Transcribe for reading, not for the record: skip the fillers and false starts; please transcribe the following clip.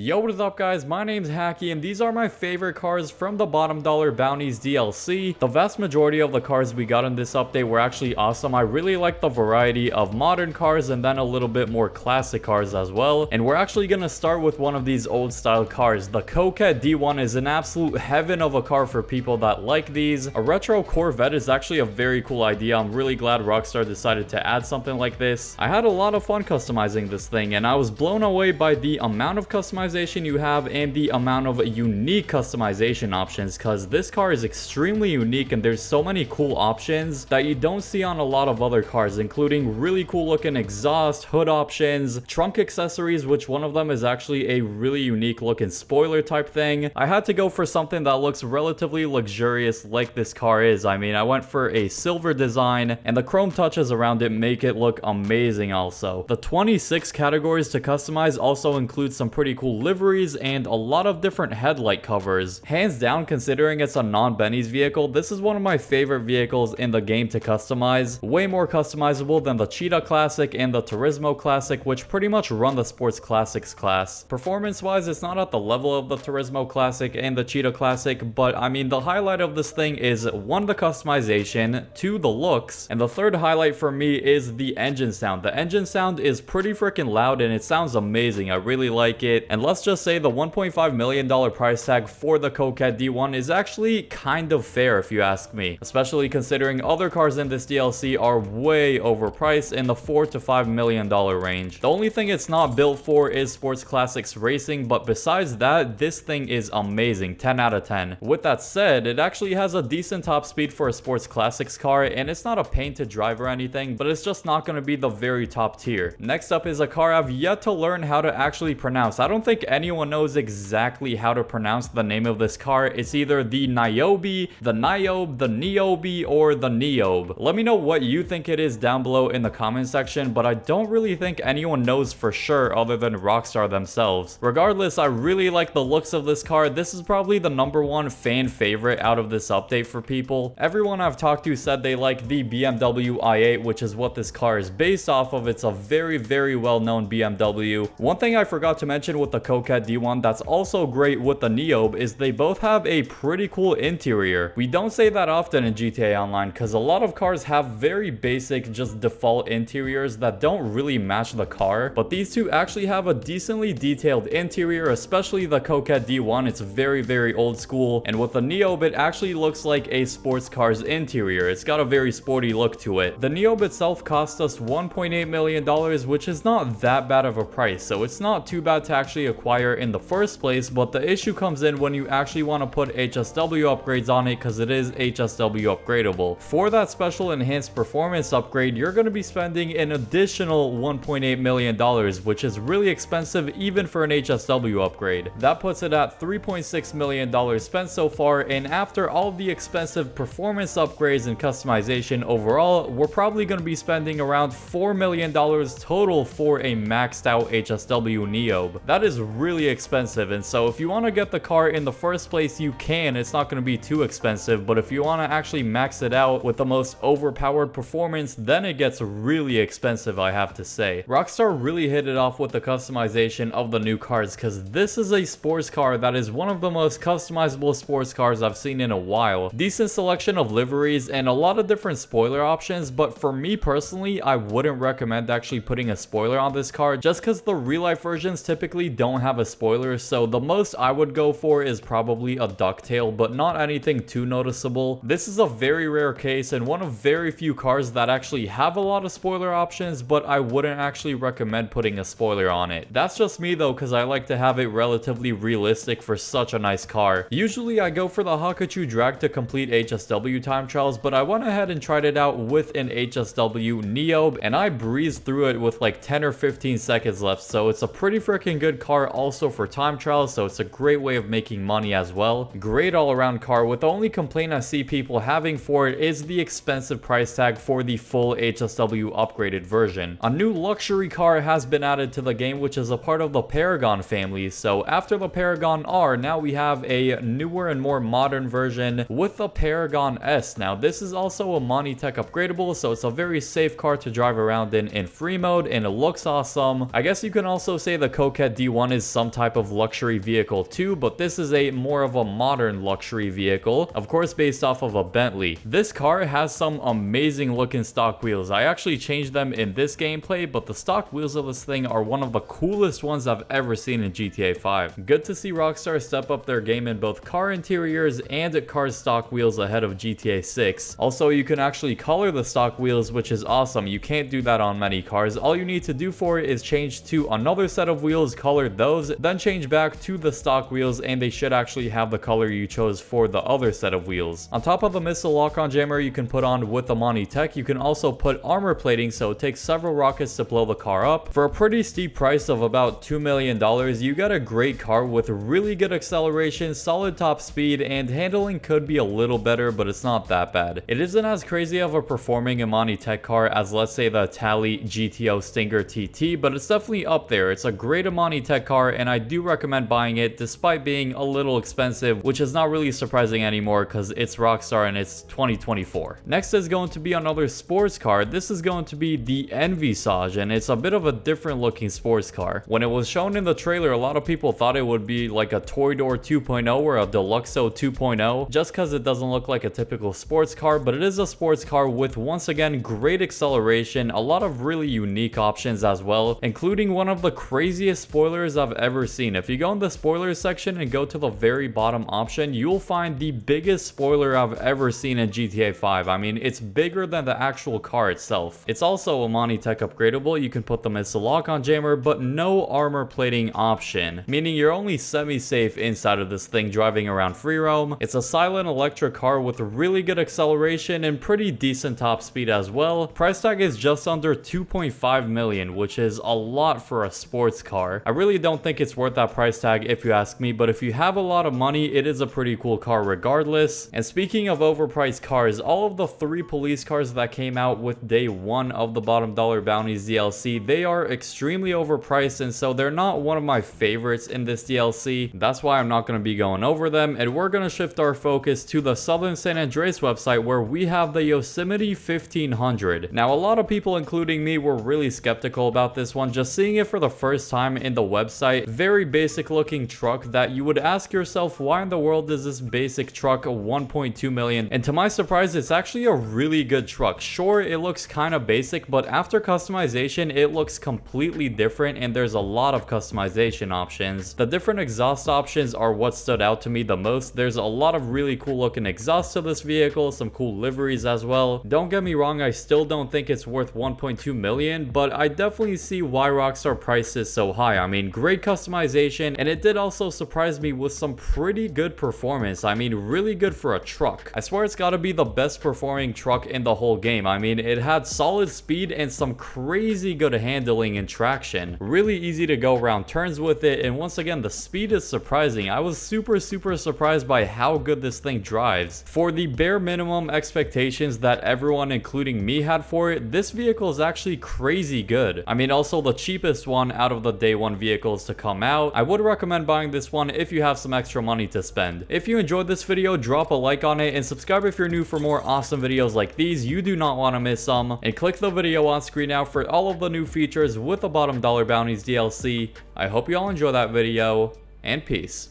Yo, what is up guys, my name's Hakiii and these are my favorite cars from the bottom dollar Bounties DLC. The vast majority of the cars we got in this update were actually awesome. I really like the variety of modern cars and then a little bit more classic cars as well. And we're actually gonna start with one of these old style cars. The Kok D1 is an absolute heaven of a car for people that like these. A retro Corvette is actually a very cool idea. I'm really glad Rockstar decided to add something like this. I had a lot of fun customizing this thing and I was blown away by the amount of customization you have and the amount of unique customization options, because this car is extremely unique and there's so many cool options that you don't see on a lot of other cars, including really cool looking exhaust, hood options, trunk accessories, which one of them is actually a really unique looking spoiler type thing. I had to go for something that looks relatively luxurious like this car is. I mean, I went for a silver design and the chrome touches around it make it look amazing also. The 26 categories to customize also include some pretty cool liveries and a lot of different headlight covers. Hands down, considering it's a non-Benny's vehicle, this is one of my favorite vehicles in the game to customize. Way more customizable than the Cheetah Classic and the Turismo Classic, which pretty much run the Sports Classics class. Performance wise, it's not at the level of the Turismo Classic and the Cheetah Classic, but I mean, the highlight of this thing is 1, the customization, 2, the looks, and the third highlight for me is the engine sound. The engine sound is pretty freaking loud and it sounds amazing. I really like it. And let's just say the $1.5 million price tag for the Kok D1 is actually kind of fair if you ask me, especially considering other cars in this DLC are way overpriced in the $4 to $5 million range. The only thing it's not built for is Sports Classics racing, but besides that, this thing is amazing. 10 out of 10. With that said, it actually has a decent top speed for a Sports Classics car, and it's not a pain to drive or anything, but it's just not going to be the very top tier. Next up is a car I've yet to learn how to actually pronounce. I don't think anyone knows exactly how to pronounce the name of this car. It's either the Niobi, the Niobe, the Neobi, or the Neobe. Let me know what you think it is down below in the comment section, but I don't really think anyone knows for sure other than Rockstar themselves. Regardless, I really like the looks of this car. This is probably the #1 fan favorite out of this update for people. Everyone I've talked to said they like the BMW i8, which is what this car is based off of. It's a very well-known BMW. One thing I forgot to mention with the Kok D1 that's also great with the Neobe is they both have a pretty cool interior. We don't say that often in GTA Online because a lot of cars have very basic, just default interiors that don't really match the car, but these two actually have a decently detailed interior, especially the Kok D1. It's very old school, and with the Neobe it actually looks like a sports car's interior. It's got a very sporty look to it. The Neobe itself cost us $1.8 million, which is not that bad of a price, so it's not too bad to actually acquire in the first place, but the issue comes in when you actually want to put HSW upgrades on it, because it is HSW upgradable. For that special enhanced performance upgrade, you're going to be spending an additional $1.8 million, which is really expensive even for an HSW upgrade. That puts it at $3.6 million spent so far, and after all the expensive performance upgrades and customization overall, we're probably going to be spending around $4 million total for a maxed out HSW Neobe. That is really expensive, and so if you want to get the car in the first place, you can. It's not going to be too expensive, but if you want to actually max it out with the most overpowered performance, then it gets really expensive, I have to say. Rockstar really hit it off with the customization of the new cars, because this is a sports car that is one of the most customizable sports cars I've seen in a while. Decent selection of liveries and a lot of different spoiler options, but for me personally, I wouldn't recommend actually putting a spoiler on this car just because the real life versions typically don't have a spoiler, so the most I would go for is probably a ducktail, but not anything too noticeable. This is a very rare case and one of very few cars that actually have a lot of spoiler options, but I wouldn't actually recommend putting a spoiler on it. That's just me though, because I like to have it relatively realistic for such a nice car. Usually I go for the Hakiii drag to complete HSW time trials, but I went ahead and tried it out with an HSW Neobe and I breezed through it with like 10 or 15 seconds left, so it's a pretty freaking good car also for time trials, so it's a great way of making money as well. Great all around car, with the only complaint I see people having for it is the expensive price tag for the full HSW upgraded version. A new luxury car has been added to the game, which is a part of the Paragon family, so after the Paragon R, now we have a newer and more modern version with the Paragon S. Now this is also a Monty Tech upgradable, so it's a very safe car to drive around in free mode, and it looks awesome. I guess you can also say the Kok D1 D1 is some type of luxury vehicle too, but this is a more of a modern luxury vehicle, of course based off of a Bentley. This car has some amazing looking stock wheels. I actually changed them in this gameplay, but the stock wheels of this thing are one of the coolest ones I've ever seen in GTA 5. Good to see Rockstar step up their game in both car interiors and car stock wheels ahead of GTA 6. Also, you can actually color the stock wheels, which is awesome. You can't do that on many cars. All you need to do for it is change to another set of wheels, color those, then change back to the stock wheels, and they should actually have the color you chose for the other set of wheels. On top of the missile lock-on jammer you can put on with the Monty Tech, you can also put armor plating, so it takes several rockets to blow the car up. For a pretty steep price of about $2 million, you get a great car with really good acceleration, solid top speed, and handling could be a little better, but it's not that bad. It isn't as crazy of a performing Monty Tech car as, let's say, the Tally GTO Stinger TT, but it's definitely up there. It's a great Monty Tech car, and I do recommend buying it despite being a little expensive, which is not really surprising anymore because it's Rockstar and it's 2024. Next is going to be another sports car. This is going to be the Envisage, and it's a bit of a different looking sports car. When it was shown in the trailer, a lot of people thought it would be like a Toy Door 2.0 or a Deluxo 2.0, just because it doesn't look like a typical sports car, but it is a sports car with, once again, great acceleration, a lot of really unique options as well, including one of the craziest spoilers I've ever seen. If you go in the spoilers section and go to the very bottom option, you'll find the biggest spoiler I've ever seen in GTA 5. I mean, it's bigger than the actual car itself. It's also a Monty Tech upgradable. You can put the missile lock-on jammer, but no armor plating option, meaning you're only semi-safe inside of this thing driving around free roam. It's a silent electric car with really good acceleration and pretty decent top speed as well. Price tag is just under 2.5 million, which is a lot for a sports car. I really don't think it's worth that price tag if you ask me, but if you have a lot of money, it is a pretty cool car regardless. And speaking of overpriced cars, all of the 3 police cars that came out with day 1 of the bottom dollar bounties DLC, they are extremely overpriced, and so they're not one of my favorites in this DLC. That's why I'm not going to be going over them, and we're going to shift our focus to the Southern San Andreas website where we have the Yosemite 1500. Now, a lot of people, including me, were really skeptical about this one. Just seeing it for the first time in the website, very basic looking truck that you would ask yourself, why in the world is this basic truck 1.2 million? And to my surprise, it's actually a really good truck. Sure, it looks kind of basic, but after customization, it looks completely different, and there's a lot of customization options. The different exhaust options are what stood out to me the most. There's a lot of really cool looking exhaust to this vehicle, some cool liveries as well. Don't get me wrong, I still don't think it's worth 1.2 million, but I definitely see why Rockstar priced it so high. I mean, great customization, and it did also surprise me with some pretty good performance. I mean, really good for a truck. I swear it's gotta be the best performing truck in the whole game. I mean, it had solid speed and some crazy good handling and traction. Really easy to go around turns with it, and once again, the speed is surprising. I was super surprised by how good this thing drives. For the bare minimum expectations that everyone, including me, had for it, this vehicle is actually crazy good. I mean, also the cheapest one out of the day 1 vehicles to come out. I would recommend buying this one if you have some extra money to spend. If you enjoyed this video, drop a like on it and subscribe if you're new for more awesome videos like these. You do not want to miss some. And click the video on screen now for all of the new features with the bottom dollar bounties DLC. I hope you all enjoy that video, and peace.